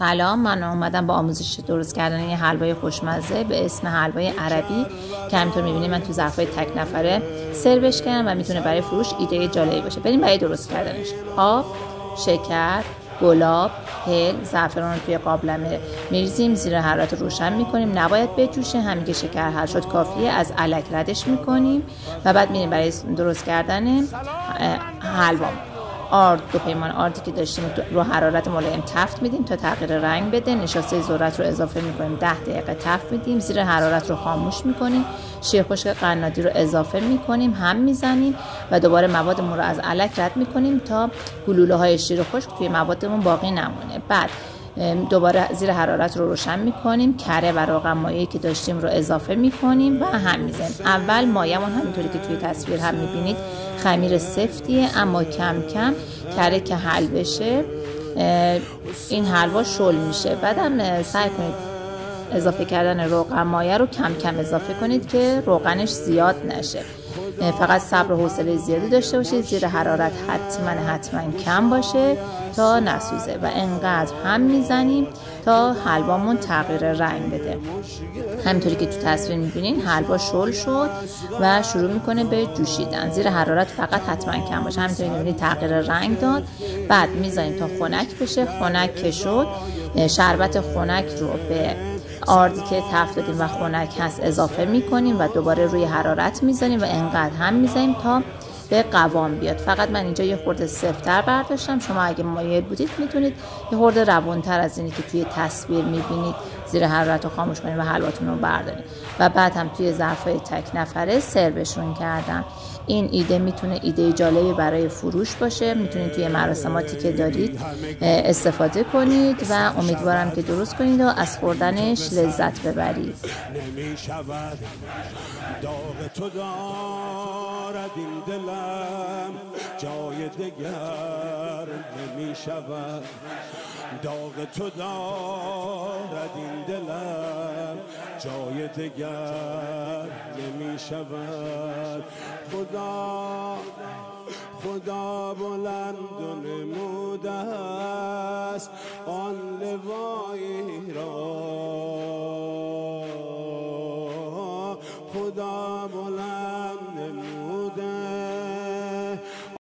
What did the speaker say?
سلام، من اومدم با آموزش درست کردن یه حلوای خوشمزه به اسم حلوای عربی که همینطور می‌بینید من تو ظرفای تک نفره سروش کردم و میتونه برای فروش ایده جالبی باشه. بریم برای درست کردنش. آب، شکر، گلاب، هل، زعفران رو توی قابلمه میریزیم، زیر حرارت روشن میکنیم، نباید بجوشه. همین که شکر حل شد کافیه، از الک ردش میکنیم و بعد میریم برای درست کردن حلوا. دو پیمان آردی که داشتیم رو حرارت ملایم تفت میدیم تا تغییر رنگ بده. نشاسته ذرت رو اضافه میکنیم، 10 دقیقه تفت میدیم، زیر حرارت رو خاموش میکنیم. شیر خشک قنادی رو اضافه میکنیم، هم میزنیم و دوباره موادمون رو از الک رد میکنیم تا گلوله های شیر خشک توی موادمون باقی نمونه. بعد دوباره زیر حرارت رو روشن میکنیم، کره و روغن مایعی که داشتیم رو اضافه میکنیم و هم میزنیم. اول مایمون همینطوری که توی تصویر هم میبینید خمیر سفتیه، اما کم کم کره که حل بشه این حلوا شل میشه. بعدم سعی کنید اضافه کردن روغن مایع رو کم کم اضافه کنید که روغنش زیاد نشه. فقط صبر و حوصله زیادی داشته باشید. زیر حرارت حتما کم باشه تا نسوزه و انقدر هم میزنیم تا حلوامون تغییر رنگ بده. همینطوری که تو تصویر میبینین حلوا شل شد و شروع میکنه به جوشیدن. زیر حرارت فقط حتما کم باشه. همینطوری که میبینید تغییر رنگ داد. بعد میذاریم تا خنک بشه. خنک که شد، شربت خنک رو به آردی که تفت دادیم و خنک هست اضافه میکنیم و دوباره روی حرارت میذاریم و انقدر هم میذاریم تا به قوام بیاد. فقط من اینجا یه خورده سفت‌تر برداشتم. شما اگه مایل بودید میتونید یه خورده روان‌تر از اینی که توی تصویر میبینید زیر حرارت رو خاموش کنید و حلواتون رو بردارید. و بعد هم توی ظرفای تک نفره سروشون کردم. این ایده میتونه ایده جالبی برای فروش باشه. میتونید توی مراسماتی که دارید استفاده کنید و امیدوارم که درست کنید و از خوردنش لذت ببرید. نمیشود داغ تو دارد این دلم جای دگر نمیشود. داغ تو دارد این دلم جای دگر نمیشود. خدا بلند و نموده است آن لوایی را. خدا بلند